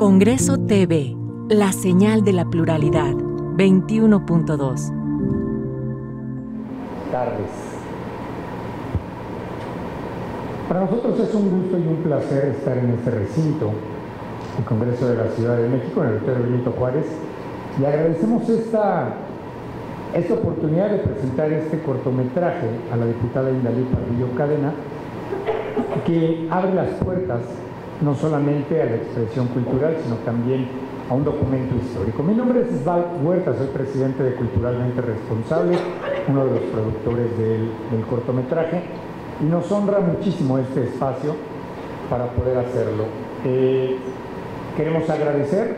Congreso TV, la señal de la pluralidad, 21.2. Tardes. Para nosotros es un gusto y un placer estar en este recinto, el Congreso de la Ciudad de México, en el Auditorio Benito Juárez, y agradecemos esta oportunidad de presentar este cortometraje a la diputada Indalí Pardillo Cadena, que abre las puertas no solamente a la expresión cultural, sino también a un documento histórico. Mi nombre es Isbal Huerta, soy presidente de Culturalmente Responsable, uno de los productores del cortometraje, y nos honra muchísimo este espacio para poder hacerlo. Queremos agradecer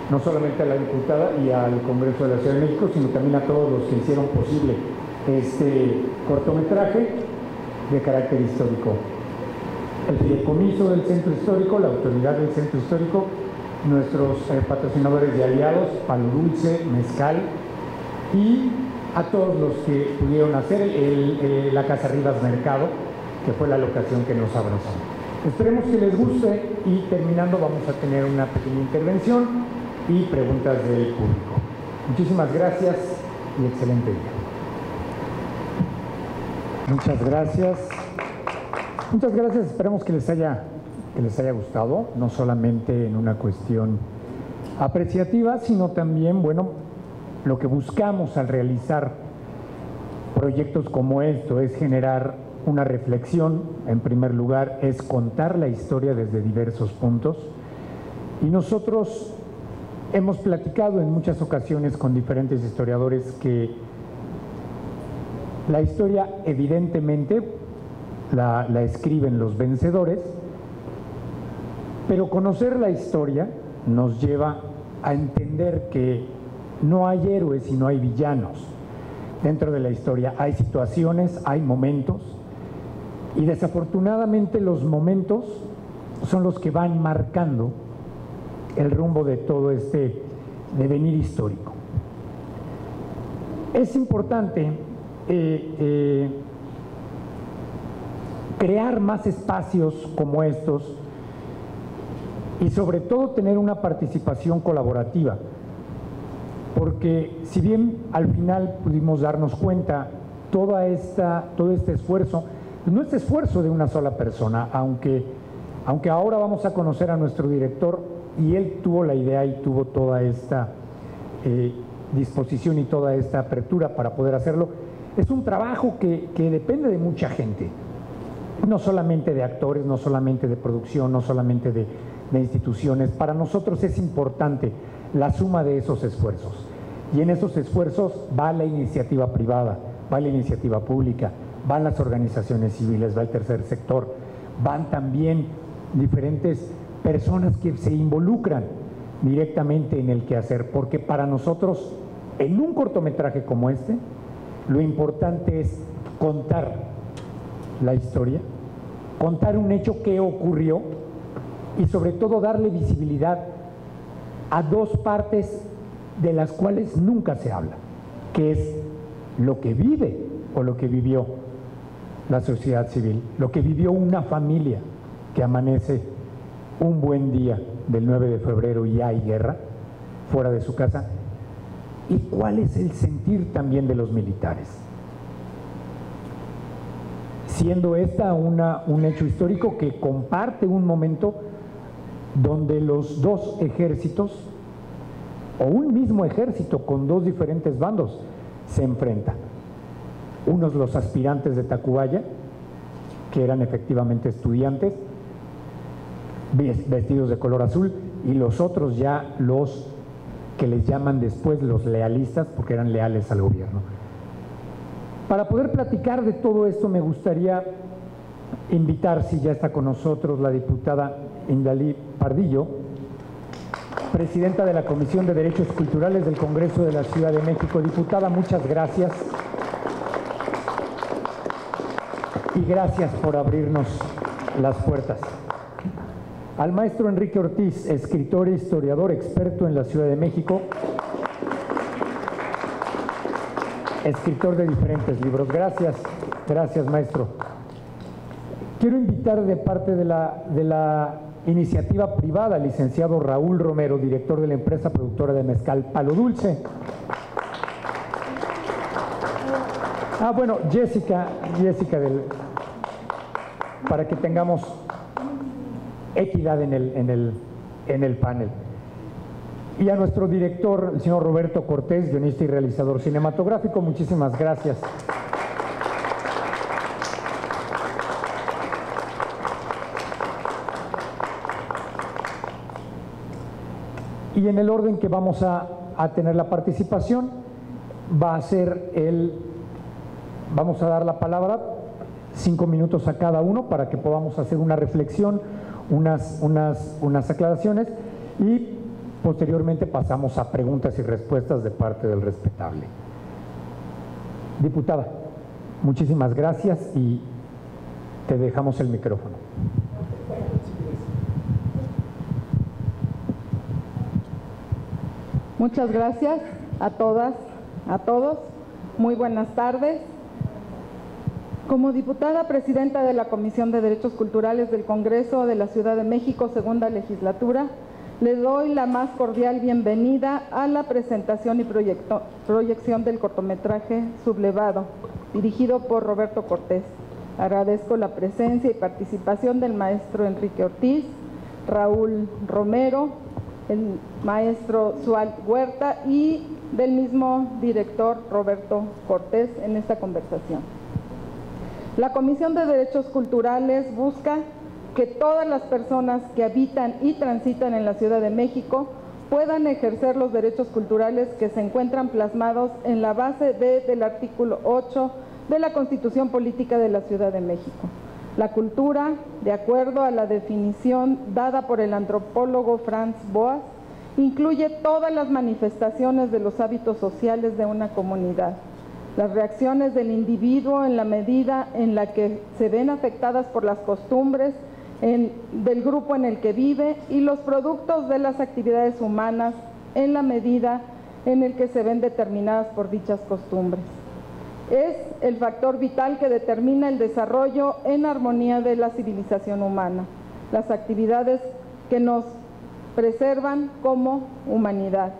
no solamente a la diputada y al Congreso de la Ciudad de México, sino también a todos los que hicieron posible este cortometraje de carácter histórico. El fideicomiso del Centro Histórico, la autoridad del Centro Histórico, nuestros patrocinadores y aliados, Palo Dulce, Mezcal, y a todos los que pudieron hacer la Casa Rivas Mercado, que fue la locación que nos abrazó. Esperemos que les guste y terminando vamos a tener una pequeña intervención y preguntas del público. Muchísimas gracias y excelente día. Muchas gracias. Muchas gracias, esperemos que les haya gustado, no solamente en una cuestión apreciativa, sino también, bueno, lo que buscamos al realizar proyectos como esto es generar una reflexión, en primer lugar, es contar la historia desde diversos puntos, y nosotros hemos platicado en muchas ocasiones con diferentes historiadores que la historia evidentemente la escriben los vencedores, pero conocer la historia nos lleva a entender que no hay héroes y no hay villanos. Dentro de la historia hay situaciones, hay momentos, y desafortunadamente los momentos son los que van marcando el rumbo de todo este devenir histórico. Es importante crear más espacios como estos y sobre todo tener una participación colaborativa, porque si bien al final pudimos darnos cuenta todo este esfuerzo, pues no es esfuerzo de una sola persona, aunque ahora vamos a conocer a nuestro director y él tuvo la idea y tuvo toda esta disposición y toda esta apertura para poder hacerlo. Es un trabajo que depende de mucha gente, no solamente de actores, no solamente de producción, no solamente de instituciones. Para nosotros es importante la suma de esos esfuerzos, y en esos esfuerzos va la iniciativa privada, va la iniciativa pública, van las organizaciones civiles, va el tercer sector, van también diferentes personas que se involucran directamente en el quehacer, porque para nosotros en un cortometraje como este lo importante es contar la historia, contar un hecho que ocurrió y sobre todo darle visibilidad a dos partes de las cuales nunca se habla, que es lo que vive o lo que vivió la sociedad civil, lo que vivió una familia que amanece un buen día del 9 de febrero y hay guerra fuera de su casa, y cuál es el sentir también de los militares. Siendo esta un hecho histórico que comparte un momento donde los dos ejércitos, o un mismo ejército con dos diferentes bandos, se enfrentan. Unos los aspirantes de Tacubaya, que eran efectivamente estudiantes, vestidos de color azul, y los otros ya los que les llaman después los lealistas, porque eran leales al gobierno. Para poder platicar de todo esto me gustaría invitar, si ya está con nosotros, la diputada Indalí Pardillo, presidenta de la Comisión de Derechos Culturales del Congreso de la Ciudad de México. Diputada, muchas gracias. Y gracias por abrirnos las puertas. Al maestro Enrique Ortiz, escritor e historiador, experto en la Ciudad de México, escritor de diferentes libros. Gracias maestro. Quiero invitar de parte de la iniciativa privada, el licenciado Raúl Romero, director de la empresa productora de mezcal Palo Dulce. Bueno, Jessica para que tengamos equidad en el panel. Y a nuestro director, el señor Roberto Cortés, guionista y realizador cinematográfico, muchísimas gracias. Y en el orden que vamos a tener la participación, va a ser vamos a dar la palabra 5 minutos a cada uno para que podamos hacer una reflexión, unas aclaraciones, y posteriormente pasamos a preguntas y respuestas de parte del respetable. Diputada, muchísimas gracias y te dejamos el micrófono. Muchas gracias a todas, a todos. Muy buenas tardes. Como diputada presidenta de la Comisión de Derechos Culturales del Congreso de la Ciudad de México, segunda legislatura, le doy la más cordial bienvenida a la presentación y proyección del cortometraje Sublevado, dirigido por Roberto Cortés. Agradezco la presencia y participación del maestro Enrique Ortiz, Raúl Romero, el maestro Sual Huerta y del mismo director Roberto Cortés en esta conversación. La Comisión de Derechos Culturales busca que todas las personas que habitan y transitan en la Ciudad de México puedan ejercer los derechos culturales que se encuentran plasmados en la base del artículo 8 de la Constitución Política de la Ciudad de México. La cultura, de acuerdo a la definición dada por el antropólogo Franz Boas, incluye todas las manifestaciones de los hábitos sociales de una comunidad, las reacciones del individuo en la medida en la que se ven afectadas por las costumbres del grupo en el que vive y los productos de las actividades humanas en la medida en el que se ven determinadas por dichas costumbres. Es el factor vital que determina el desarrollo en armonía de la civilización humana, las actividades que nos preservan como humanidad.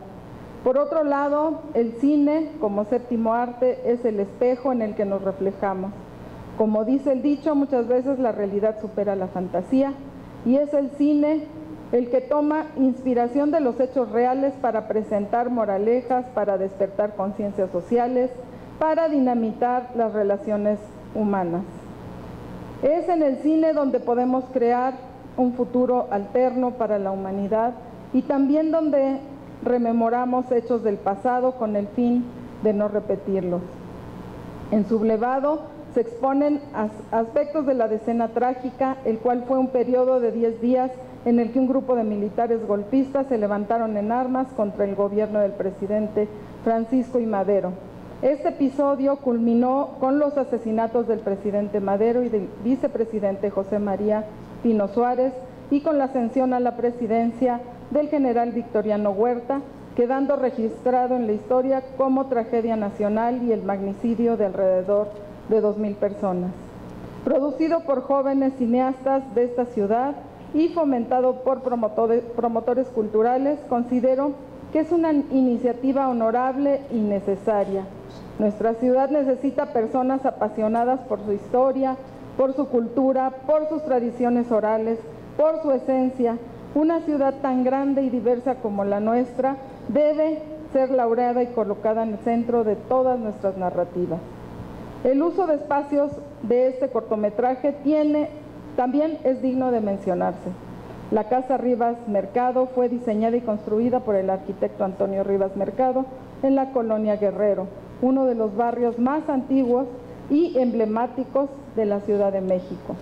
Por otro lado, el cine, como séptimo arte, es el espejo en el que nos reflejamos. Como dice el dicho, muchas veces la realidad supera la fantasía, y es el cine el que toma inspiración de los hechos reales para presentar moralejas, para despertar conciencias sociales, para dinamitar las relaciones humanas. Es en el cine donde podemos crear un futuro alterno para la humanidad y también donde rememoramos hechos del pasado con el fin de no repetirlos. En Sublevado se exponen aspectos de la decena trágica, el cual fue un periodo de 10 días en el que un grupo de militares golpistas se levantaron en armas contra el gobierno del presidente Francisco I. Madero. Este episodio culminó con los asesinatos del presidente Madero y del vicepresidente José María Pino Suárez y con la ascensión a la presidencia del general Victoriano Huerta, quedando registrado en la historia como tragedia nacional y el magnicidio de alrededor de 2,000 personas. Producido por jóvenes cineastas de esta ciudad y fomentado por promotores culturales, considero que es una iniciativa honorable y necesaria. Nuestra ciudad necesita personas apasionadas por su historia, por su cultura, por sus tradiciones orales, por su esencia. Una ciudad tan grande y diversa como la nuestra debe ser laureada y colocada en el centro de todas nuestras narrativas. El uso de espacios de este cortometraje también es digno de mencionarse. La Casa Rivas Mercado fue diseñada y construida por el arquitecto Antonio Rivas Mercado en la colonia Guerrero, uno de los barrios más antiguos y emblemáticos de la Ciudad de México.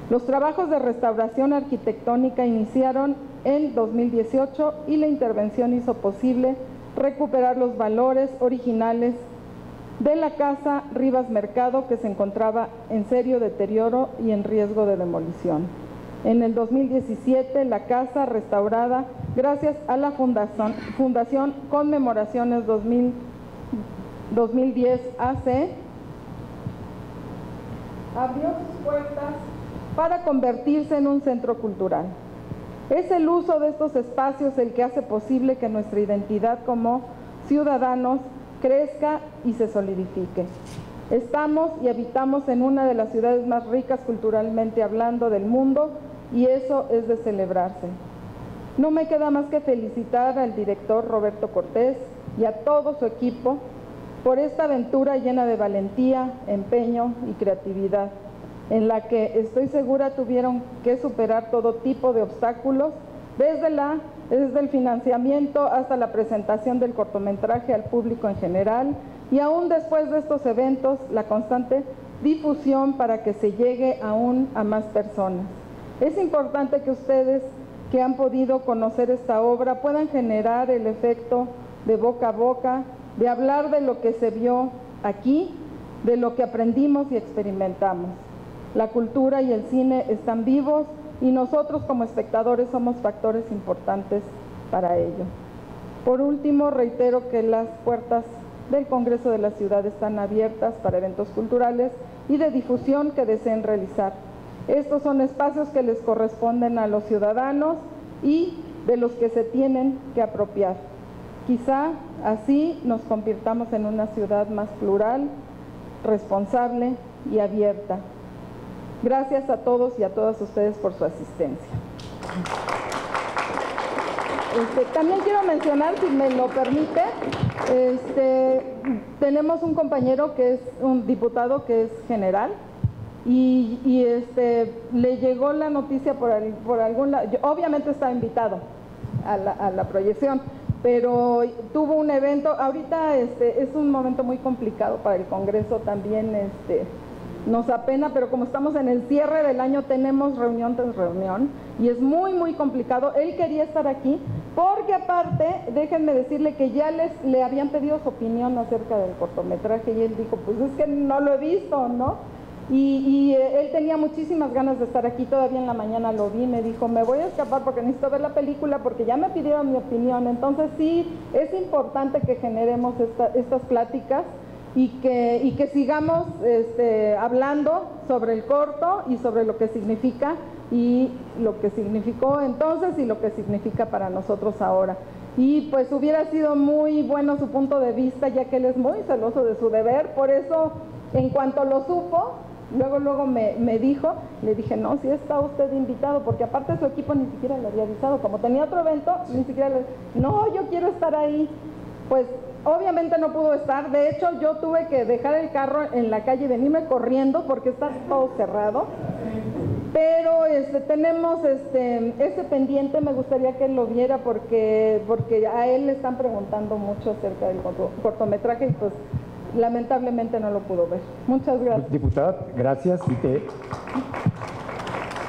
Los trabajos de restauración arquitectónica iniciaron en 2018 y la intervención hizo posible recuperar los valores originales de la Casa Rivas Mercado, que se encontraba en serio deterioro y en riesgo de demolición. En el 2017, la casa, restaurada gracias a la Fundación Conmemoraciones 2010 AC, abrió sus puertas para convertirse en un centro cultural. Es el uso de estos espacios el que hace posible que nuestra identidad como ciudadanos crezca y se solidifique. Estamos y habitamos en una de las ciudades más ricas culturalmente hablando del mundo y eso es de celebrarse. No me queda más que felicitar al director Roberto Cortés y a todo su equipo por esta aventura llena de valentía, empeño y creatividad, en la que estoy segura tuvieron que superar todo tipo de obstáculos, desde el financiamiento hasta la presentación del cortometraje al público en general, y aún después de estos eventos, la constante difusión para que se llegue aún a más personas. Es importante que ustedes que han podido conocer esta obra puedan generar el efecto de boca a boca, de hablar de lo que se vio aquí, de lo que aprendimos y experimentamos. La cultura y el cine están vivos y nosotros como espectadores somos factores importantes para ello. Por último, reitero que las puertas del Congreso de la Ciudad están abiertas para eventos culturales y de difusión que deseen realizar. Estos son espacios que les corresponden a los ciudadanos y de los que se tienen que apropiar. Quizá así nos convirtamos en una ciudad más plural, responsable y abierta. Gracias a todos y a todas ustedes por su asistencia. También quiero mencionar, si me lo permite, tenemos un compañero que es un diputado que es general y le llegó la noticia por algún lado. Obviamente estaba invitado a la proyección, pero tuvo un evento. Ahorita es un momento muy complicado para el Congreso también. Nos apena, pero como estamos en el cierre del año, tenemos reunión tras reunión y es muy, muy complicado. Él quería estar aquí porque aparte, déjenme decirle que ya le habían pedido su opinión acerca del cortometraje y él dijo, pues es que no lo he visto, ¿no? Y él tenía muchísimas ganas de estar aquí. Todavía en la mañana lo vi, me dijo, me voy a escapar porque necesito ver la película porque ya me pidieron mi opinión. Entonces sí, es importante que generemos estas pláticas y que sigamos hablando sobre el corto y sobre lo que significa y lo que significó entonces y lo que significa para nosotros ahora. Y pues hubiera sido muy bueno su punto de vista, ya que él es muy celoso de su deber. Por eso, en cuanto lo supo, luego me dijo, le dije, no, si está usted invitado, porque aparte su equipo ni siquiera le había avisado, como tenía otro evento, ni siquiera no, yo quiero estar ahí. Pues obviamente no pudo estar. De hecho, yo tuve que dejar el carro en la calle y venirme corriendo porque está todo cerrado. Pero tenemos ese pendiente. Me gustaría que él lo viera porque a él le están preguntando mucho acerca del cortometraje y pues lamentablemente no lo pudo ver. Muchas gracias. Diputada, gracias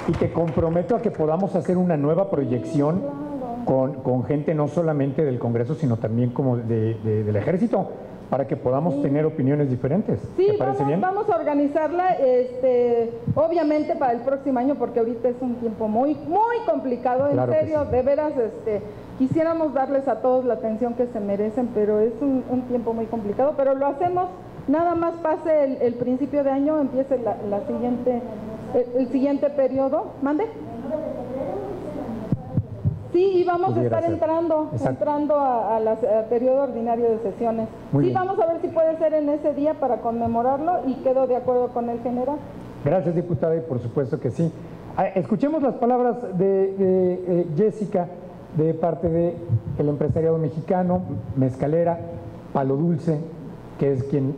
y te comprometo a que podamos hacer una nueva proyección con gente no solamente del Congreso, sino también como del Ejército, para que podamos tener opiniones diferentes. Sí, ¿Te parece bien? Vamos a organizarla, obviamente para el próximo año, porque ahorita es un tiempo muy, muy complicado, en claro serio, sí. De veras, quisiéramos darles a todos la atención que se merecen, pero es un tiempo muy complicado, pero lo hacemos, nada más pase el principio de año, empiece el siguiente periodo. ¿Mande? Sí, y vamos a estar entrando al periodo ordinario de sesiones. Sí, vamos a ver si puede ser en ese día para conmemorarlo y quedo de acuerdo con el general. Gracias, diputada, y por supuesto que sí. Escuchemos las palabras de Jessica de parte del empresariado mexicano, mezcalera, Palo Dulce, que es quien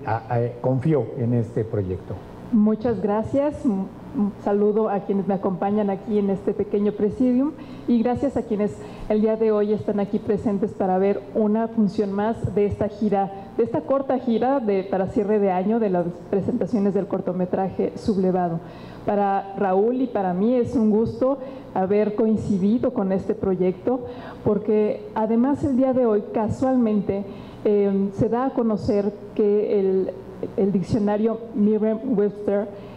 confió en este proyecto. Muchas gracias. Un saludo a quienes me acompañan aquí en este pequeño presidium y gracias a quienes el día de hoy están aquí presentes para ver una función más de esta gira, de esta corta gira para cierre de año de las presentaciones del cortometraje Sublevado. Para Raúl y para mí es un gusto haber coincidido con este proyecto porque además el día de hoy casualmente se da a conocer que el diccionario Merriam-Webster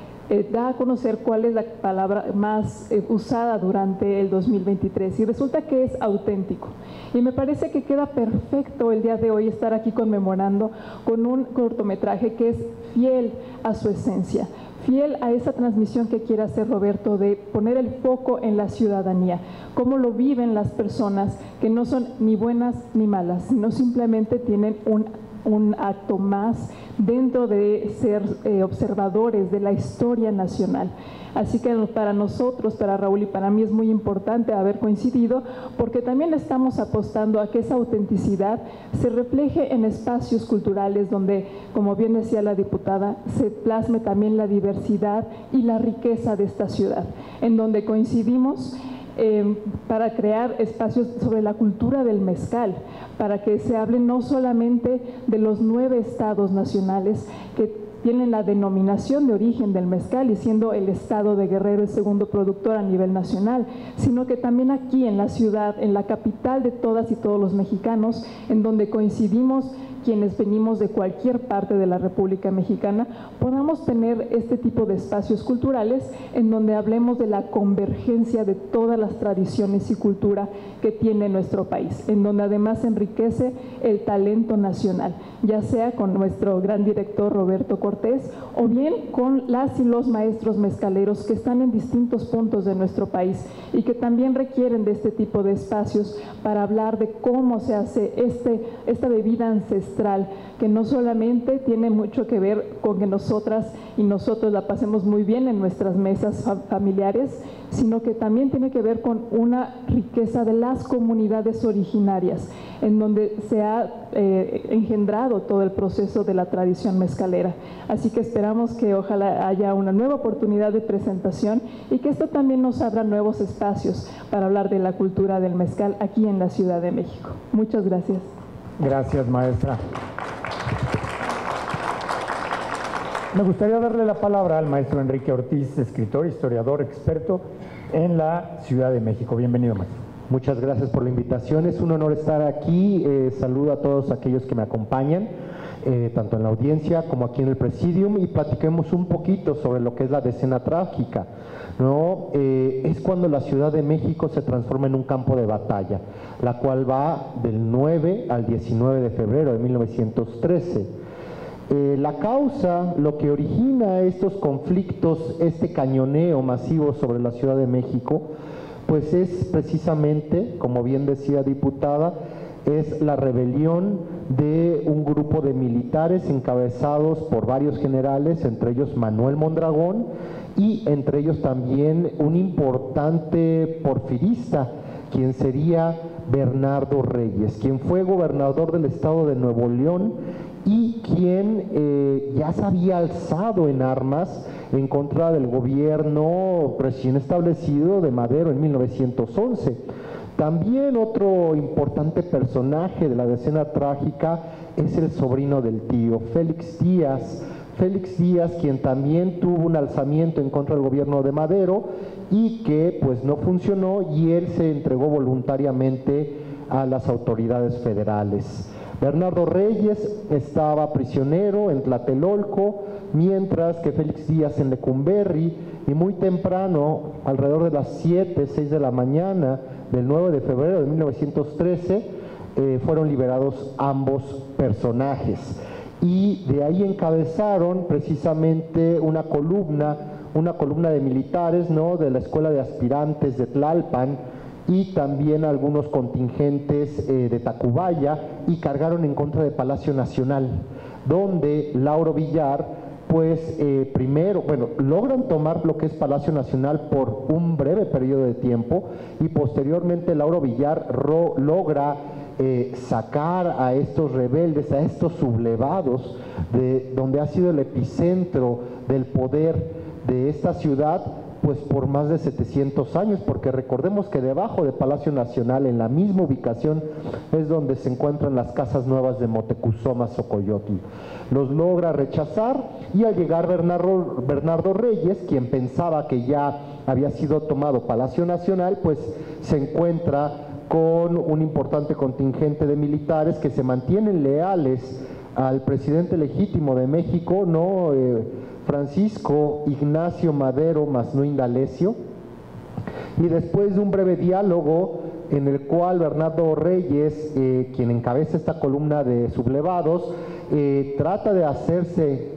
da a conocer cuál es la palabra más usada durante el 2023 y resulta que es auténtico. Y me parece que queda perfecto el día de hoy estar aquí conmemorando con un cortometraje que es fiel a su esencia, fiel a esa transmisión que quiere hacer Roberto de poner el foco en la ciudadanía, cómo lo viven las personas que no son ni buenas ni malas, sino simplemente tienen un acto más dentro de ser observadores de la historia nacional. Así que para nosotros, para Raúl y para mí es muy importante haber coincidido, porque también estamos apostando a que esa autenticidad se refleje en espacios culturales donde, como bien decía la diputada, se plasme también la diversidad y la riqueza de esta ciudad, en donde coincidimos para crear espacios sobre la cultura del mezcal, para que se hable no solamente de los 9 estados nacionales que tienen la denominación de origen del mezcal y siendo el estado de Guerrero el segundo productor a nivel nacional, sino que también aquí en la ciudad, en la capital de todas y todos los mexicanos, en donde coincidimos quienes venimos de cualquier parte de la República Mexicana, podamos tener este tipo de espacios culturales en donde hablemos de la convergencia de todas las tradiciones y cultura que tiene nuestro país, en donde además enriquece el talento nacional, ya sea con nuestro gran director Roberto Cortés o bien con las y los maestros mezcaleros que están en distintos puntos de nuestro país y que también requieren de este tipo de espacios para hablar de cómo se hace esta bebida ancestral, que no solamente tiene mucho que ver con que nosotras y nosotros la pasemos muy bien en nuestras mesas familiares, sino que también tiene que ver con una riqueza de las comunidades originarias, en donde se ha engendrado todo el proceso de la tradición mezcalera. Así que esperamos que ojalá haya una nueva oportunidad de presentación y que esto también nos abra nuevos espacios para hablar de la cultura del mezcal aquí en la Ciudad de México. Muchas gracias. Gracias, maestra. Me gustaría darle la palabra al maestro Enrique Ortiz, escritor, historiador, experto en la Ciudad de México. Bienvenido, maestro. Muchas gracias por la invitación. Es un honor estar aquí. Saludo a todos aquellos que me acompañan, tanto en la audiencia como aquí en el Presidium, y platiquemos un poquito sobre lo que es la decena trágica, ¿no? Es cuando la Ciudad de México se transforma en un campo de batalla, la cual va del 9 al 19 de febrero de 1913. La causa, lo que origina estos conflictos, este cañoneo masivo sobre la Ciudad de México, pues es precisamente, como bien decía diputada, es la rebelión de un grupo de militares encabezados por varios generales, entre ellos Manuel Mondragón, y entre ellos también un importante porfirista, quien sería Bernardo Reyes, quien fue gobernador del estado de Nuevo León y quien ya se había alzado en armas en contra del gobierno recién establecido de Madero en 1911. También otro importante personaje de la decena trágica es el sobrino del tío, Félix Díaz. Félix Díaz, quien también tuvo un alzamiento en contra del gobierno de Madero y que pues no funcionó, y él se entregó voluntariamente a las autoridades federales. Bernardo Reyes estaba prisionero en Tlatelolco, mientras que Félix Díaz en Lecumberri, y muy temprano, alrededor de las 7, 6 de la mañana del 9 de febrero de 1913, fueron liberados ambos personajes. Y de ahí encabezaron precisamente una columna de militares, ¿no?, de la Escuela de Aspirantes de Tlalpan, y también algunos contingentes de Tacubaya, y cargaron en contra de Palacio Nacional, donde Lauro Villar, pues primero, logran tomar lo que es Palacio Nacional por un breve periodo de tiempo, y posteriormente Lauro Villar logra sacar a estos rebeldes, a estos sublevados, de donde ha sido el epicentro del poder de esta ciudad, pues por más de 700 años, porque recordemos que debajo de Palacio Nacional, en la misma ubicación, es donde se encuentran las casas nuevas de Motecuzoma Xocoyotl. Los logra rechazar, y al llegar Bernardo Reyes, quien pensaba que ya había sido tomado Palacio Nacional, pues se encuentra con un importante contingente de militares que se mantienen leales al presidente legítimo de México, ¿no?, Francisco Ignacio Madero Maznuín D'Alessio, y después de un breve diálogo en el cual Bernardo Reyes, quien encabeza esta columna de sublevados, trata de hacerse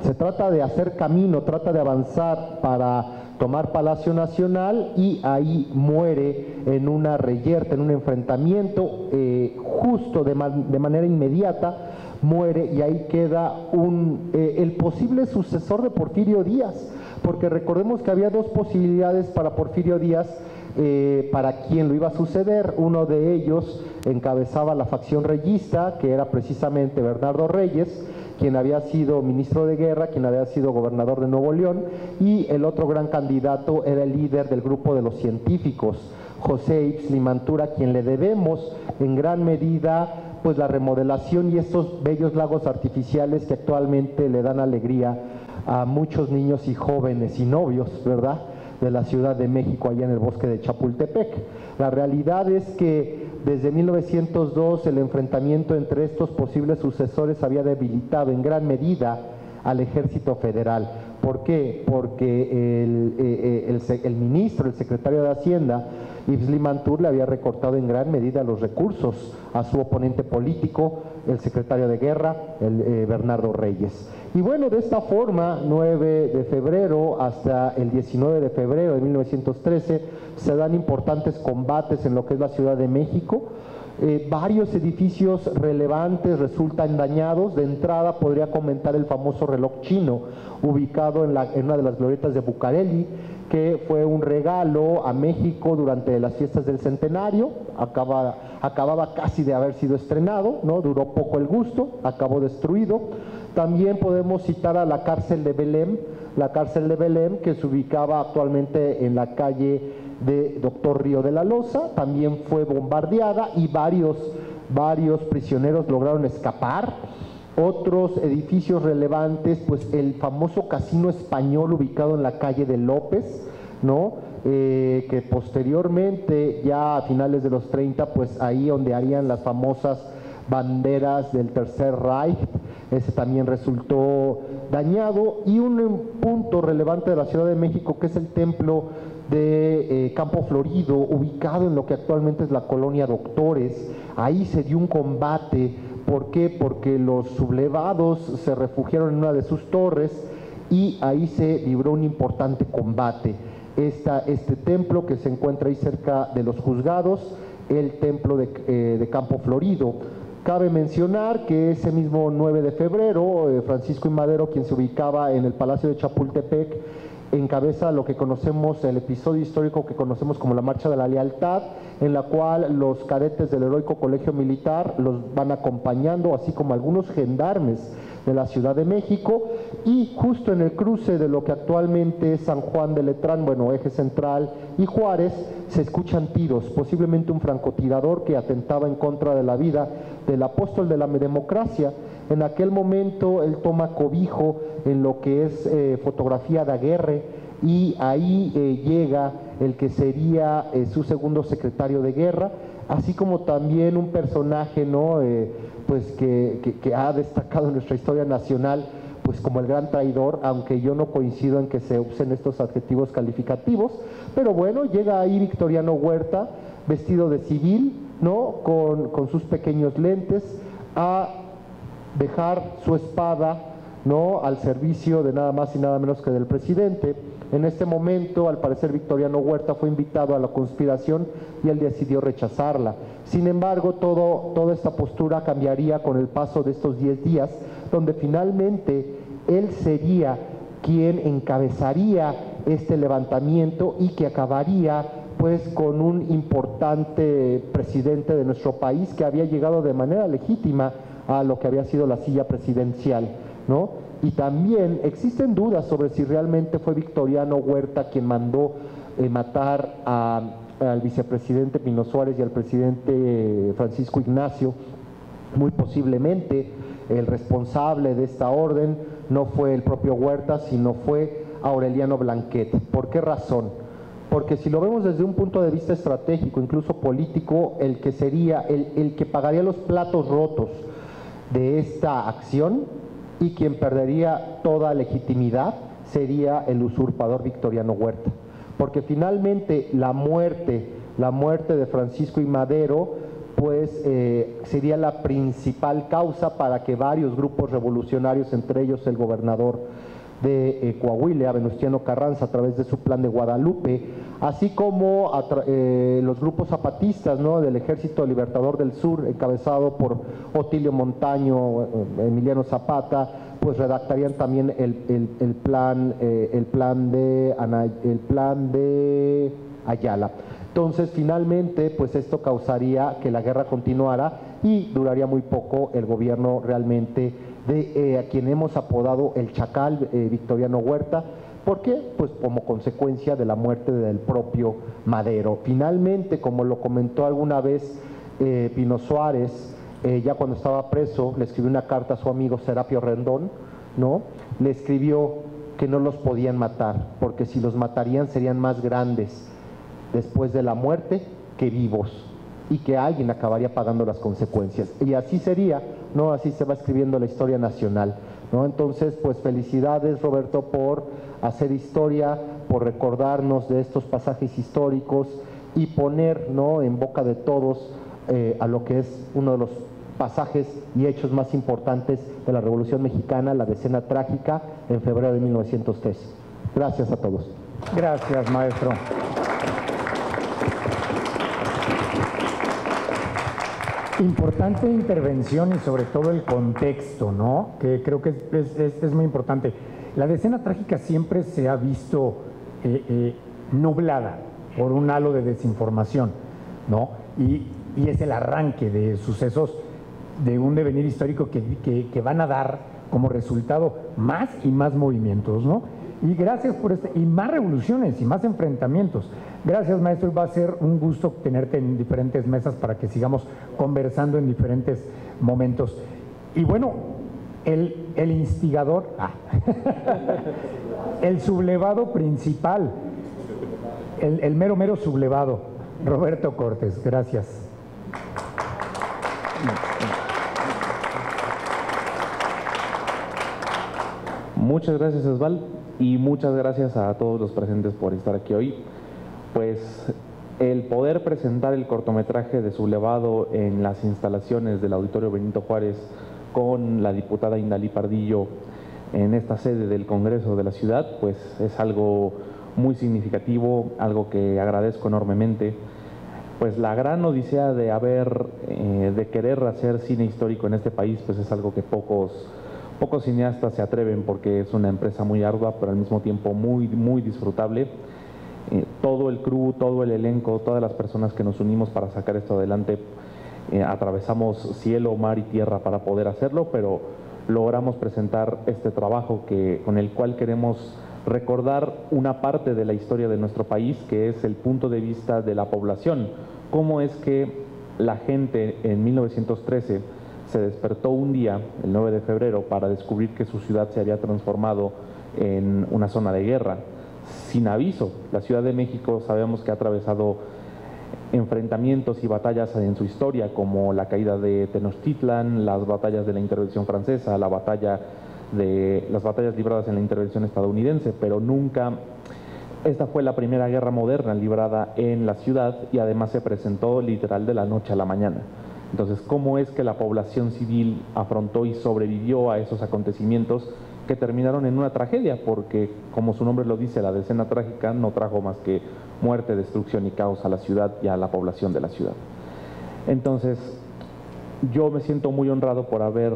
se trata de hacer camino, trata de avanzar para tomar Palacio Nacional y ahí muere en una reyerta, en un enfrentamiento, justo de manera inmediata, muere y ahí queda el posible sucesor de Porfirio Díaz, porque recordemos que había dos posibilidades para Porfirio Díaz, para quien lo iba a suceder. Uno de ellos encabezaba la facción reyista, que era precisamente Bernardo Reyes, quien había sido ministro de Guerra, quien había sido gobernador de Nuevo León, y el otro gran candidato era el líder del grupo de los científicos, José Ixtlimantura, quien le debemos en gran medida pues la remodelación y estos bellos lagos artificiales que actualmente le dan alegría a muchos niños y jóvenes y novios, ¿verdad?, de la Ciudad de México, allá en el bosque de Chapultepec. La realidad es que desde 1902 el enfrentamiento entre estos posibles sucesores había debilitado en gran medida al Ejército Federal. ¿Por qué? Porque el ministro, el secretario de Hacienda, Ixtlimantura, le había recortado en gran medida los recursos a su oponente político, el secretario de Guerra, Bernardo Reyes. Y bueno, de esta forma, 9 de febrero hasta el 19 de febrero de 1913, se dan importantes combates en lo que es la Ciudad de México. Varios edificios relevantes resultan dañados. De entrada podría comentar el famoso reloj chino, ubicado en una de las glorietas de Bucareli, que fue un regalo a México durante las fiestas del centenario. Acababa casi de haber sido estrenado, ¿no? Duró poco el gusto, acabó destruido. También podemos citar a la cárcel de Belém, que se ubicaba actualmente en la calle de Doctor Río de la Loza, también fue bombardeada y varios prisioneros lograron escapar. Otros edificios relevantes, pues el famoso Casino Español ubicado en la calle de López, ¿no? Que posteriormente, ya a finales de los 30, pues ahí ondearían las famosas banderas del Tercer Reich, ese también resultó dañado. Y un punto relevante de la Ciudad de México, que es el templo de Campo Florido, ubicado en lo que actualmente es la colonia Doctores. Ahí se dio un combate. ¿Por qué? Porque los sublevados se refugiaron en una de sus torres y ahí se libró un importante combate. Este templo que se encuentra ahí cerca de los juzgados, el templo de Campo Florido. Cabe mencionar que ese mismo 9 de febrero, Francisco I. Madero, quien se ubicaba en el Palacio de Chapultepec, encabeza lo que conocemos, el episodio histórico que conocemos como la Marcha de la Lealtad, en la cual los cadetes del heroico Colegio Militar los van acompañando, así como algunos gendarmes de la Ciudad de México, y justo en el cruce de lo que actualmente es San Juan de Letrán, bueno, Eje Central y Juárez, se escuchan tiros, posiblemente un francotirador que atentaba en contra de la vida del apóstol de la democracia. En aquel momento él toma cobijo en lo que es fotografía de Aguirre, y ahí llega el que sería su segundo secretario de Guerra, así como también un personaje, ¿no? Pues que ha destacado en nuestra historia nacional, pues como el gran traidor, aunque yo no coincido en que se usen estos adjetivos calificativos, pero bueno, llega ahí Victoriano Huerta, vestido de civil, ¿no? Con sus pequeños lentes, a dejar su espada, ¿no? Al servicio de nada más y nada menos que del presidente. En este momento, al parecer, Victoriano Huerta fue invitado a la conspiración y él decidió rechazarla. Sin embargo, toda esta postura cambiaría con el paso de estos 10 días, donde finalmente él sería quien encabezaría este levantamiento y que acabaría pues con un importante presidente de nuestro país que había llegado de manera legítima a lo que había sido la silla presidencial, ¿no? Y también existen dudas sobre si realmente fue Victoriano Huerta quien mandó matar al vicepresidente Pino Suárez y al presidente Francisco Ignacio. Muy posiblemente el responsable de esta orden no fue el propio Huerta, sino fue Aureliano Blanquet. ¿Por qué razón? Porque si lo vemos desde un punto de vista estratégico, incluso político, el que sería el que pagaría los platos rotos de esta acción y quien perdería toda legitimidad sería el usurpador Victoriano Huerta, porque finalmente la muerte de Francisco I. Madero pues sería la principal causa para que varios grupos revolucionarios, entre ellos el gobernador de Coahuila, Venustiano Carranza, a través de su Plan de Guadalupe, así como los grupos zapatistas, ¿no?, del Ejército Libertador del Sur, encabezado por Otilio Montaño, Emiliano Zapata, pues redactarían también el plan de Ayala. Entonces, finalmente, pues esto causaría que la guerra continuara y duraría muy poco el gobierno realmente de a quien hemos apodado el Chacal, Victoriano Huerta. ¿Por qué? Pues como consecuencia de la muerte del propio Madero. Finalmente, como lo comentó alguna vez Pino Suárez, ya cuando estaba preso, le escribió una carta a su amigo Serapio Rendón, ¿no? Le escribió que no los podían matar, porque si los matarían serían más grandes después de la muerte que vivos, y que alguien acabaría pagando las consecuencias. Y así sería, ¿no? Así se va escribiendo la historia nacional, ¿no? Entonces, pues felicidades, Roberto, por hacer historia, por recordarnos de estos pasajes históricos y poner, ¿no?, en boca de todos a lo que es uno de los pasajes y hechos más importantes de la Revolución Mexicana, la Decena Trágica, en febrero de 1913. Gracias a todos. Gracias, maestro. Importante intervención y sobre todo el contexto, ¿no?, que creo que es muy importante. La Decena Trágica siempre se ha visto nublada por un halo de desinformación, ¿no? Y es el arranque de sucesos de un devenir histórico que van a dar como resultado más y más movimientos, ¿no? Y gracias por y más revoluciones y más enfrentamientos. Gracias, maestro, va a ser un gusto tenerte en diferentes mesas para que sigamos conversando en diferentes momentos. Y bueno, el instigador, el sublevado principal, el mero sublevado, Roberto Cortés. Gracias. Muchas gracias, Osvaldo, y muchas gracias a todos los presentes por estar aquí hoy. Pues el poder presentar el cortometraje de Sublevado en las instalaciones del Auditorio Benito Juárez con la diputada Indalí Pardillo en esta sede del Congreso de la ciudad, pues es algo muy significativo, algo que agradezco enormemente. Pues la gran odisea de querer hacer cine histórico en este país, pues es algo que pocos cineastas se atreven, porque es una empresa muy ardua, pero al mismo tiempo muy, muy disfrutable. Todo el crew, todo el elenco, todas las personas que nos unimos para sacar esto adelante, atravesamos cielo, mar y tierra para poder hacerlo, pero logramos presentar este trabajo con el cual queremos recordar una parte de la historia de nuestro país, que es el punto de vista de la población. Cómo es que la gente en 1913 se despertó un día, el 9 de febrero, para descubrir que su ciudad se había transformado en una zona de guerra, sin aviso. La Ciudad de México sabemos que ha atravesado enfrentamientos y batallas en su historia, como la caída de Tenochtitlan, las batallas de la intervención francesa, las batallas libradas en la intervención estadounidense, pero nunca, esta fue la primera guerra moderna librada en la ciudad, y además se presentó literal de la noche a la mañana. Entonces, ¿cómo es que la población civil afrontó y sobrevivió a esos acontecimientos que terminaron en una tragedia? Porque, como su nombre lo dice, la Decena Trágica no trajo más que muerte, destrucción y caos a la ciudad y a la población de la ciudad. Entonces, yo me siento muy honrado por haber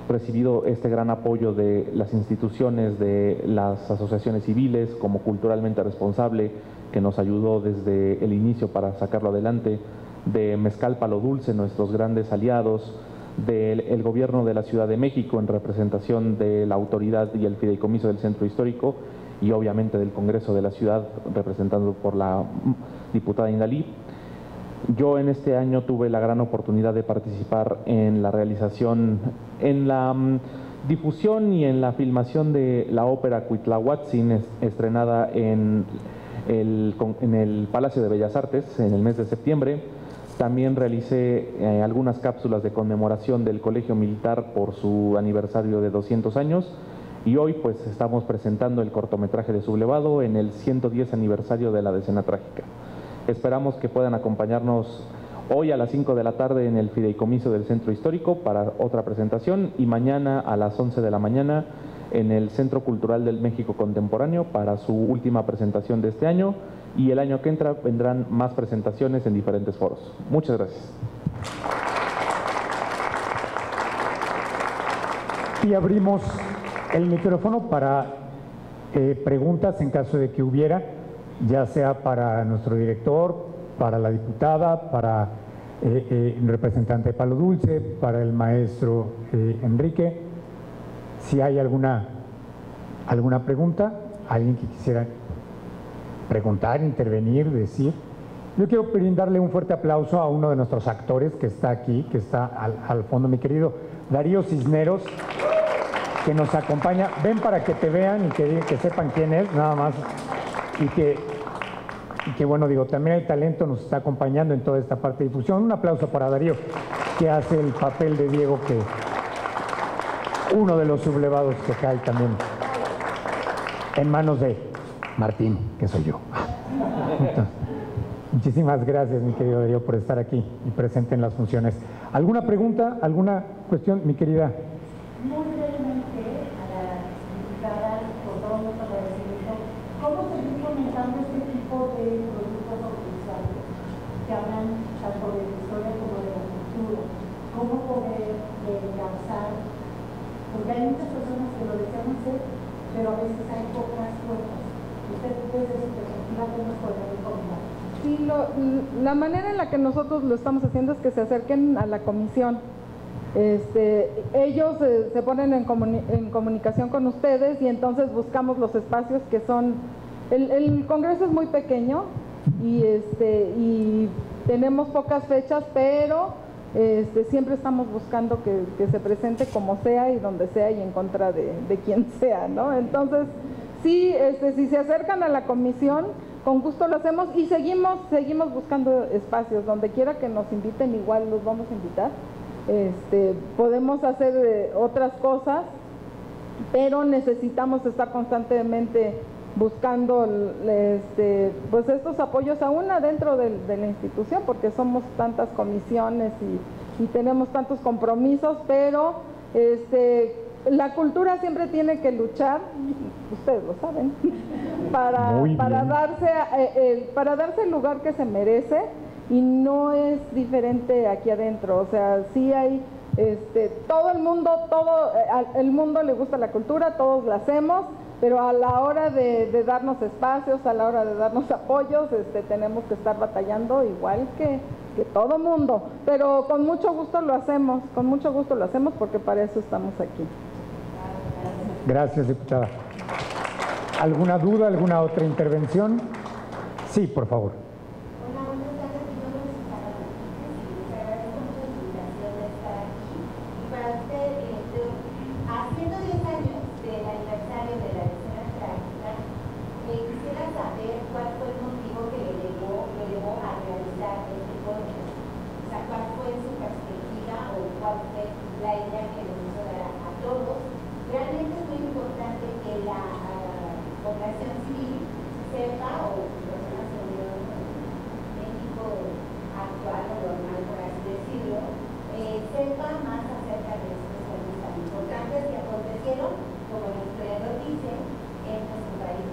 recibido este gran apoyo de las instituciones, de las asociaciones civiles, como Culturalmente Responsable, que nos ayudó desde el inicio para sacarlo adelante, de Mezcal Palo Dulce, nuestros grandes aliados, del gobierno de la Ciudad de México en representación de la autoridad y el fideicomiso del Centro Histórico, y obviamente del Congreso de la Ciudad, representado por la diputada Indalí. Yo en este año tuve la gran oportunidad de participar en la realización, en la difusión y en la filmación de la ópera Cuitlahuatzin, estrenada en el Palacio de Bellas Artes en el mes de septiembre. También realicé algunas cápsulas de conmemoración del Colegio Militar por su aniversario de 200 años, y hoy pues estamos presentando el cortometraje de Sublevado en el 110 aniversario de la Decena Trágica. Esperamos que puedan acompañarnos Hoy a las 5 de la tarde en el Fideicomiso del Centro Histórico para otra presentación, y mañana a las 11 de la mañana en el Centro Cultural del México Contemporáneo para su última presentación de este año, y el año que entra vendrán más presentaciones en diferentes foros. Muchas gracias. Y abrimos el micrófono para preguntas en caso de que hubiera, ya sea para nuestro director, para la diputada, para el representante de Palo Dulce, para el maestro Enrique. Si hay alguna pregunta, alguien que quisiera preguntar, intervenir, decir. Yo quiero brindarle un fuerte aplauso a uno de nuestros actores que está aquí, que está al fondo, mi querido Darío Cisneros, que nos acompaña. Ven para que te vean y que sepan quién es, nada más. Y que bueno, digo, también el talento nos está acompañando en toda esta parte de difusión. Un aplauso para Darío, que hace el papel de Diego, que uno de los sublevados que cae también en manos de Martín, que soy yo. Entonces, muchísimas gracias, mi querido Darío, por estar aquí y presente en las funciones. ¿Alguna pregunta, alguna cuestión, mi querida? Muy brevemente, a las diputadas, por todo nuestro agradecimiento, ¿cómo seguir fomentando este tipo de productos audiovisuales que hablan tanto de la historia como de la cultura? ¿Cómo poder lanzar? Porque hay muchas personas que lo desean hacer, pero a veces hay pocas puertas. Usted, desde su perspectiva, ¿cómo nos podría recomendar? Sí, la manera en la que nosotros lo estamos haciendo es que se acerquen a la comisión. Ellos se ponen en comunicación con ustedes y entonces buscamos los espacios que son... El Congreso es muy pequeño y tenemos pocas fechas, pero siempre estamos buscando que se presente como sea y donde sea y en contra de quien sea, ¿no? Entonces, sí, si se acercan a la comisión, con gusto lo hacemos y seguimos buscando espacios. Donde quiera que nos inviten, igual los vamos a invitar. Podemos hacer otras cosas, pero necesitamos estar constantemente buscando pues estos apoyos aún adentro de la institución, porque somos tantas comisiones y tenemos tantos compromisos, pero la cultura siempre tiene que luchar, ustedes lo saben, para darse el lugar que se merece, y no es diferente aquí adentro. O sea, sí hay todo el mundo le gusta la cultura, todos la hacemos, pero a la hora de darnos espacios, a la hora de darnos apoyos, tenemos que estar batallando igual que todo mundo, pero con mucho gusto lo hacemos, porque para eso estamos aquí. Gracias, diputada. ¿Alguna duda, alguna otra intervención? Sí, por favor. Hola, buenas tardes. Mi nombre es Susana Martínez y les agradezco mucho la invitación de estar aquí. Y para usted, haciendo 10 años del aniversario de la Decena Trágica, quisiera saber cuál fue el motivo que lo llevó a realizar este podcast. O sea, cuál fue su perspectiva o cuál fue la idea que nos hizo dar a todos. Realmente es muy importante que la población civil sepa, o personas en México actual o normal, por así decirlo, sepa más acerca de estos temas tan importantes que acontecieron, como el historiador dice, en nuestro país.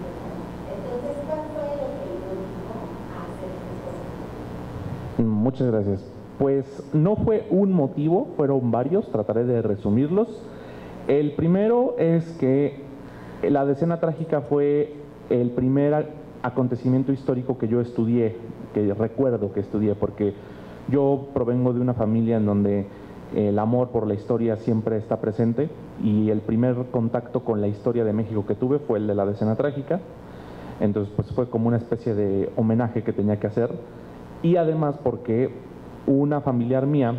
Entonces, ¿cuál fue lo que lo llevó a hacer estas cosas? Muchas gracias. Pues no fue un motivo, fueron varios, trataré de resumirlos. El primero es que la Decena Trágica fue el primer acontecimiento histórico que yo estudié, que recuerdo que estudié, porque yo provengo de una familia en donde el amor por la historia siempre está presente, y el primer contacto con la historia de México que tuve fue el de la Decena Trágica. Entonces pues fue como una especie de homenaje que tenía que hacer, y además porque una familiar mía,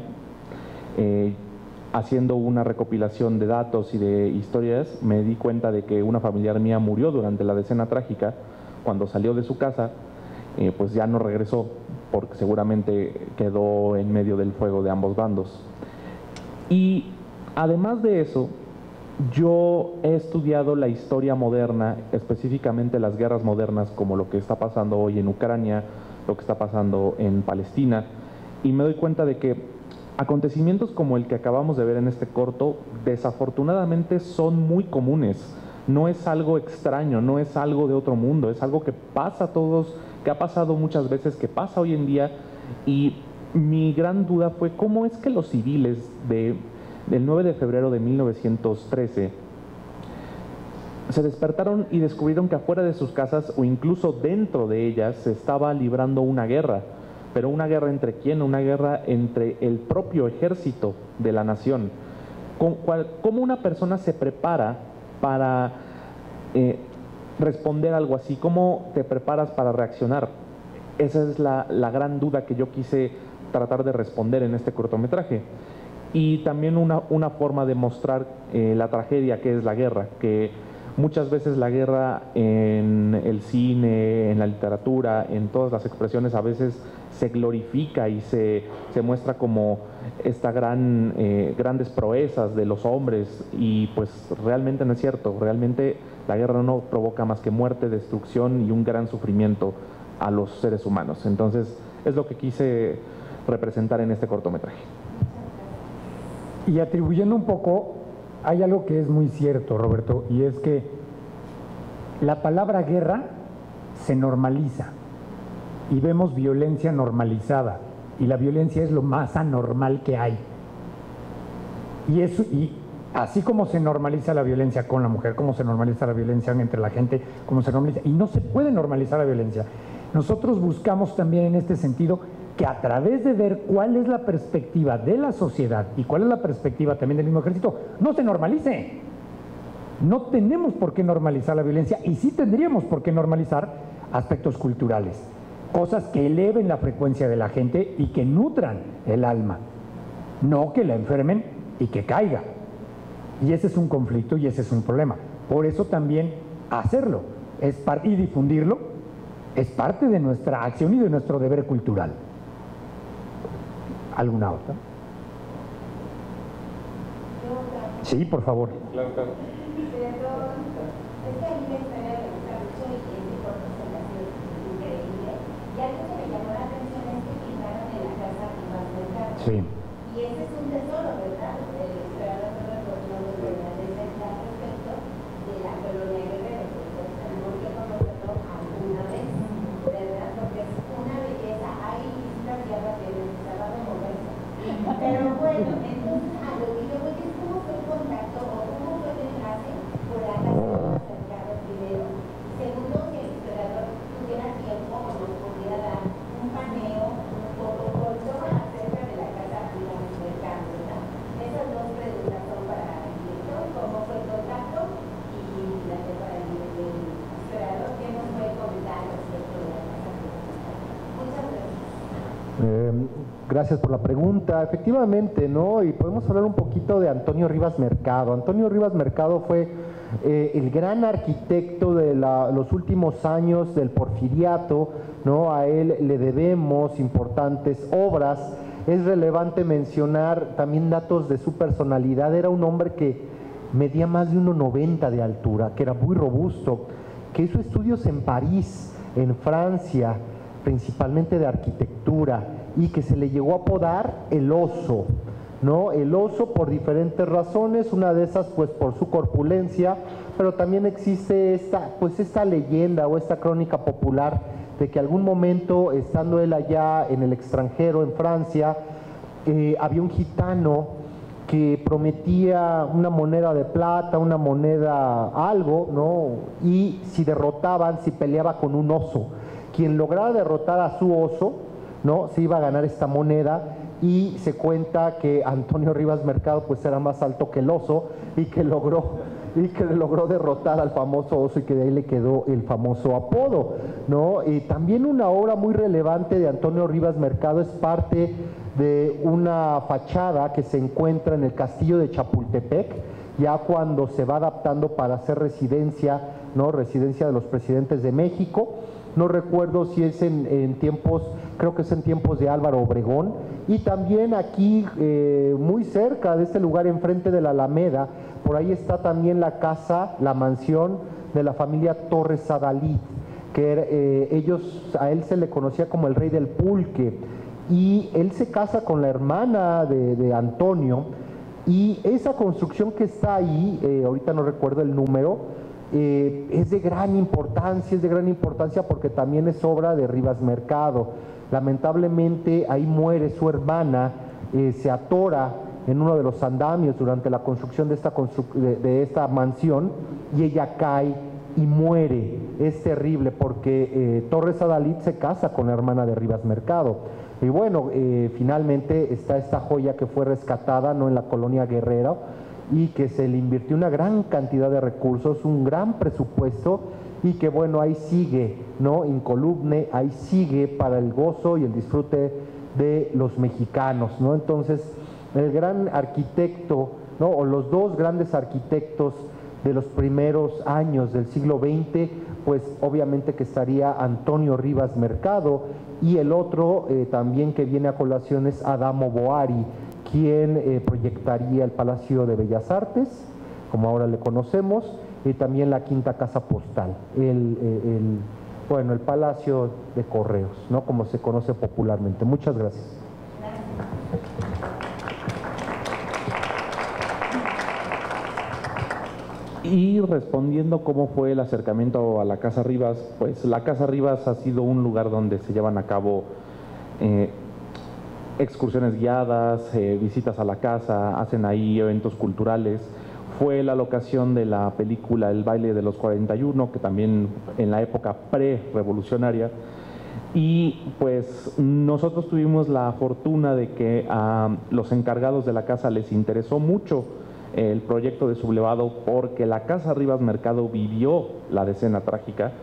haciendo una recopilación de datos y de historias, me di cuenta de que una familiar mía murió durante la Decena Trágica. Cuando salió de su casa, pues ya no regresó, porque seguramente quedó en medio del fuego de ambos bandos. Y además de eso, yo he estudiado la historia moderna, específicamente las guerras modernas, como lo que está pasando hoy en Ucrania, lo que está pasando en Palestina, y me doy cuenta de que acontecimientos como el que acabamos de ver en este corto, desafortunadamente son muy comunes. No es algo extraño, no es algo de otro mundo, es algo que pasa a todos, que ha pasado muchas veces, que pasa hoy en día. Y mi gran duda fue cómo es que los civiles del 9 de febrero de 1913 se despertaron y descubrieron que afuera de sus casas o incluso dentro de ellas se estaba librando una guerra. Pero ¿una guerra entre quién? Una guerra entre el propio ejército de la nación. ¿Cómo una persona se prepara para responder algo así? ¿Cómo te preparas para reaccionar? Esa es la gran duda que yo quise tratar de responder en este cortometraje. Y también una forma de mostrar la tragedia que es la guerra, que muchas veces la guerra en el cine, en la literatura, en todas las expresiones a veces se glorifica y se muestra como esta grandes proezas de los hombres, y pues realmente no es cierto. Realmente la guerra no provoca más que muerte, destrucción y un gran sufrimiento a los seres humanos. Entonces es lo que quise representar en este cortometraje. Y atribuyendo un poco, hay algo que es muy cierto, Roberto, y es que la palabra guerra se normaliza y vemos violencia normalizada, y la violencia es lo más anormal que hay. Y así como se normaliza la violencia con la mujer, como se normaliza la violencia entre la gente, como se normaliza, y no se puede normalizar la violencia. Nosotros buscamos también en este sentido que a través de ver cuál es la perspectiva de la sociedad y cuál es la perspectiva también del mismo ejército, no se normalice. No tenemos por qué normalizar la violencia, y sí tendríamos por qué normalizar aspectos culturales, cosas que eleven la frecuencia de la gente y que nutran el alma, no que la enfermen y que caiga. Y ese es un conflicto y ese es un problema. Por eso también hacerlo y difundirlo es parte de nuestra acción y de nuestro deber cultural. ¿Alguna otra? Sí, por favor. Claro. Es que a mí me extraña mucho y ese corto se me hace increíble. Y algo que me llamó la atención es que filmaron en la casa Rivas Mercado. Sí. Y ese es un tesoro, ¿verdad? El historiador Fernando Fernández al respecto de la colonia Guerrero, porque tenemos que conocerlo alguna vez, ¿verdad? Porque es una belleza. Hay visitas guiadas que necesitaba de moverse. Pero bueno, entonces a lo que yo voy es cómo fue el contacto o cómo fue el enlace por la casa Rivas Mercado primero. Segundo, que el historiador tuviera tiempo o nos pudiera dar un paneo un poco corto acerca de la casa Rivas Mercado, ¿verdad? Esas dos preguntas son para el director: cómo fue el contacto, y la de para el historiador, ¿qué nos puede comentar respecto de la casa Rivas Mercado? Muchas gracias. Gracias por la pregunta. Efectivamente, ¿no? Y podemos hablar un poquito de Antonio Rivas Mercado. Antonio Rivas Mercado fue el gran arquitecto de los últimos años del Porfiriato, ¿no? A él le debemos importantes obras. Es relevante mencionar también datos de su personalidad. Era un hombre que medía más de 1,90 de altura, que era muy robusto, que hizo estudios en París, en Francia, principalmente de arquitectura, y que se le llegó a apodar el oso, ¿no? El oso por diferentes razones, una de esas pues por su corpulencia, pero también existe esta leyenda o esta crónica popular de que algún momento, estando él allá en el extranjero, en Francia, había un gitano que prometía una moneda de plata, una moneda algo, ¿no? Y si peleaba con un oso, quien lograra derrotar a su oso, ¿no? Se iba a ganar esta moneda, y se cuenta que Antonio Rivas Mercado pues era más alto que el oso y que logró derrotar al famoso oso, y que de ahí le quedó el famoso apodo, ¿no? Y también una obra muy relevante de Antonio Rivas Mercado es parte de una fachada que se encuentra en el castillo de Chapultepec, ya cuando se va adaptando para hacer residencia, ¿no? Residencia de los presidentes de México. No recuerdo si es en tiempos, creo que es en tiempos de Álvaro Obregón. Y también aquí, muy cerca de este lugar, enfrente de la Alameda, por ahí está también la casa, la mansión de la familia Torres Adalid, que a él se le conocía como el rey del pulque. y él se casa con la hermana de Antonio, y esa construcción que está ahí, ahorita no recuerdo el número, es de gran importancia porque también es obra de Rivas Mercado. Lamentablemente ahí muere su hermana, se atora en uno de los andamios durante la construcción de esta mansión, y ella cae y muere. Es terrible porque Torres Adalid se casa con la hermana de Rivas Mercado. Y bueno, finalmente está esta joya que fue rescatada, ¿no?, en la colonia Guerrero, y que se le invirtió una gran cantidad de recursos, un gran presupuesto, y que bueno, ahí sigue, ¿no?, incoluble, ahí sigue para el gozo y el disfrute de los mexicanos, ¿no? Entonces, el gran arquitecto, ¿no?, o los dos grandes arquitectos de los primeros años del siglo XX, pues obviamente que estaría Antonio Rivas Mercado, y el otro también que viene a colación es Adamo Boari, quien proyectaría el Palacio de Bellas Artes, como ahora le conocemos, y también la Quinta Casa Postal, el Palacio de Correos, ¿no?, como se conoce popularmente. Muchas gracias. Y respondiendo cómo fue el acercamiento a la Casa Rivas, pues la Casa Rivas ha sido un lugar donde se llevan a cabo excursiones guiadas, visitas a la casa, hacen ahí eventos culturales. Fue la locación de la película El baile de los 41, que también en la época pre-revolucionaria. Y pues nosotros tuvimos la fortuna de que a los encargados de la casa les interesó mucho el proyecto de sublevado, porque la Casa Rivas Mercado vivió la Decena Trágica.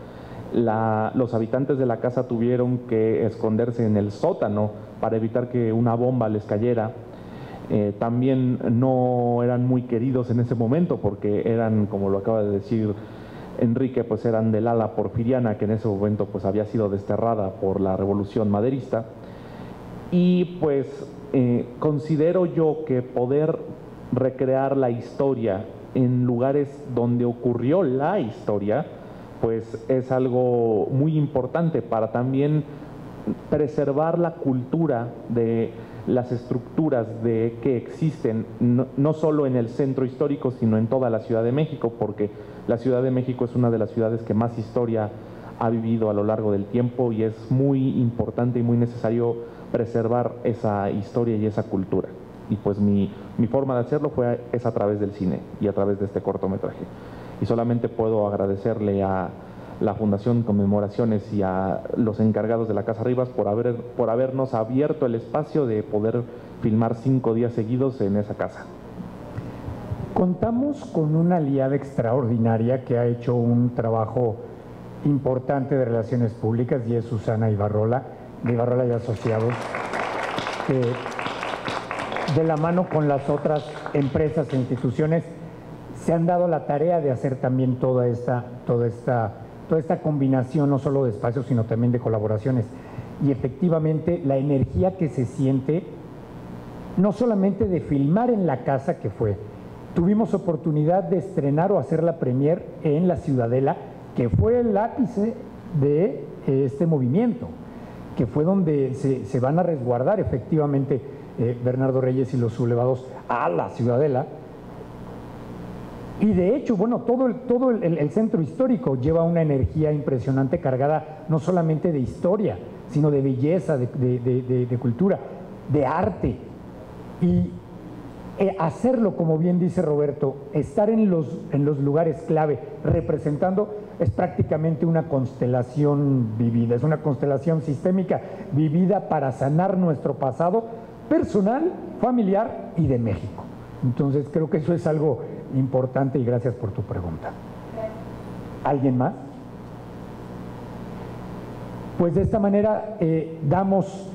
Los habitantes de la casa tuvieron que esconderse en el sótano para evitar que una bomba les cayera. También no eran muy queridos en ese momento porque eran, como lo acaba de decir Enrique, pues eran del ala porfiriana, que en ese momento pues había sido desterrada por la revolución maderista. Y pues considero yo que poder recrear la historia en lugares donde ocurrió la historia, pues es algo muy importante para también preservar la cultura de las estructuras que existen, no solo en el centro histórico, sino en toda la Ciudad de México, porque la Ciudad de México es una de las ciudades que más historia ha vivido a lo largo del tiempo, y es muy importante y muy necesario preservar esa historia y esa cultura. Y pues mi forma de hacerlo es a través del cine y a través de este cortometraje. Y solamente puedo agradecerle a la Fundación Conmemoraciones y a los encargados de la Casa Rivas por habernos abierto el espacio de poder filmar 5 días seguidos en esa casa. Contamos con una aliada extraordinaria que ha hecho un trabajo importante de relaciones públicas, y es Susana Ibarrola, de Ibarrola y Asociados, que de la mano con las otras empresas e instituciones se han dado la tarea de hacer también toda esta combinación, no solo de espacios, sino también de colaboraciones. Y efectivamente la energía que se siente, no solamente de filmar en la casa que fue, tuvimos oportunidad de estrenar o hacer la premier en la Ciudadela, que fue el ápice de este movimiento, que fue donde se van a resguardar efectivamente Bernardo Reyes y los sublevados a la Ciudadela. Y de hecho, bueno, todo el centro histórico lleva una energía impresionante, cargada no solamente de historia, sino de belleza, de cultura, de arte. Y hacerlo, como bien dice Roberto, estar en los lugares clave, representando, es prácticamente una constelación vivida, es una constelación sistémica vivida para sanar nuestro pasado personal, familiar y de México. Entonces creo que eso es algo importante, y gracias por tu pregunta. ¿Alguien más? Pues de esta manera damos,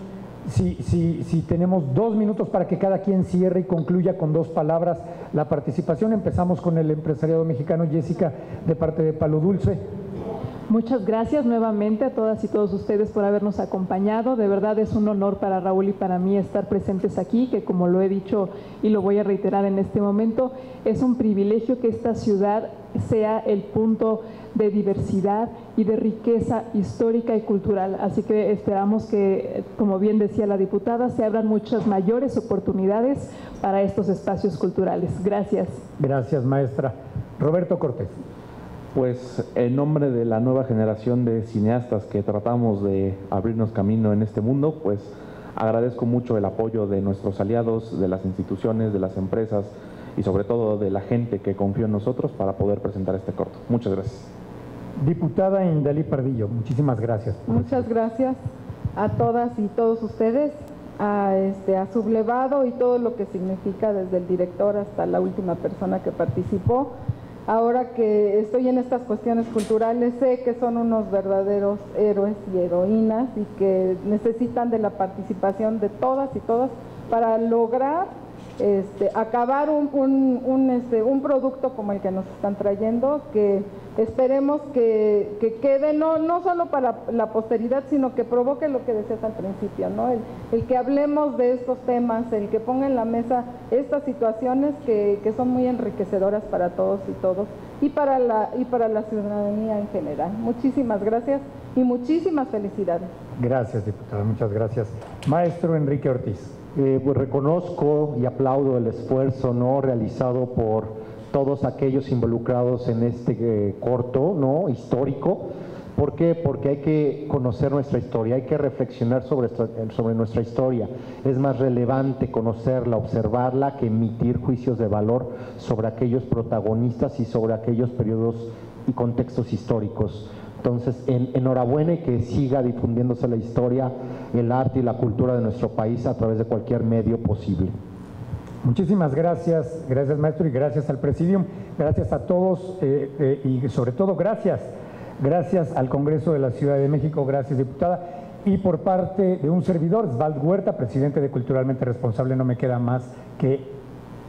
si tenemos 2 minutos para que cada quien cierre y concluya con 2 palabras la participación. Empezamos con el empresariado mexicano. Jessica, de parte de Palo Dulce. Muchas gracias nuevamente a todas y todos ustedes por habernos acompañado. De verdad es un honor para Raúl y para mí estar presentes aquí, que como lo he dicho y lo voy a reiterar en este momento, es un privilegio que esta ciudad sea el punto de diversidad y de riqueza histórica y cultural. Así que esperamos que, como bien decía la diputada, se abran muchas mayores oportunidades para estos espacios culturales. Gracias. Gracias, maestra. Roberto Cortés. Pues en nombre de la nueva generación de cineastas que tratamos de abrirnos camino en este mundo, pues agradezco mucho el apoyo de nuestros aliados, de las instituciones, de las empresas y sobre todo de la gente que confió en nosotros para poder presentar este corto. Muchas gracias. Diputada Indalí Pardillo, muchísimas gracias. Muchas gracias a todas y todos ustedes, a Sublevado y todo lo que significa desde el director hasta la última persona que participó. Ahora que estoy en estas cuestiones culturales, sé que son unos verdaderos héroes y heroínas y que necesitan de la participación de todas y todas para lograr acabar un producto como el que nos están trayendo, que esperemos que quede no solo para la posteridad, sino que provoque lo que decías al principio, ¿no? El que hablemos de estos temas, el que ponga en la mesa estas situaciones que son muy enriquecedoras para todos y todos y para la ciudadanía en general. Muchísimas gracias y muchísimas felicidades. Gracias, diputada, muchas gracias. Maestro Enrique Ortiz. Pues reconozco y aplaudo el esfuerzo realizado por todos aquellos involucrados en este corto histórico. ¿Por qué? Porque hay que conocer nuestra historia, hay que reflexionar sobre nuestra historia. Es más relevante conocerla, observarla, que emitir juicios de valor sobre aquellos protagonistas y sobre aquellos periodos y contextos históricos. Entonces, enhorabuena y que siga difundiéndose la historia, el arte y la cultura de nuestro país a través de cualquier medio posible. Muchísimas gracias, gracias maestro y gracias al Presidium, gracias a todos y sobre todo gracias al Congreso de la Ciudad de México, gracias diputada. Y por parte de un servidor, Osvaldo Huerta, presidente de Culturalmente Responsable, no me queda más que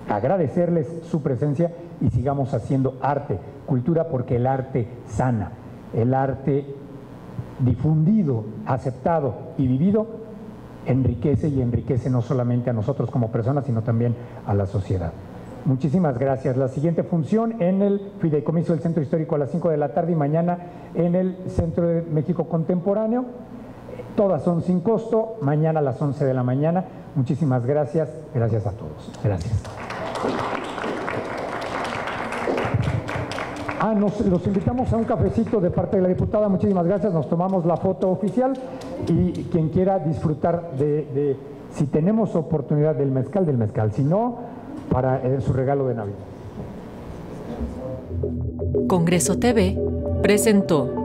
agradecerles su presencia y sigamos haciendo arte, cultura, porque el arte sana. El arte difundido, aceptado y vivido enriquece y enriquece no solamente a nosotros como personas, sino también a la sociedad. Muchísimas gracias. La siguiente función en el Fideicomiso del Centro Histórico a las 5 de la tarde y mañana en el Centro de México Contemporáneo. Todas son sin costo, mañana a las 11 de la mañana. Muchísimas gracias. Gracias a todos. Gracias. Los invitamos a un cafecito de parte de la diputada. Muchísimas gracias. Nos tomamos la foto oficial y quien quiera disfrutar si tenemos oportunidad del mezcal, si no, para su regalo de Navidad. Congreso TV presentó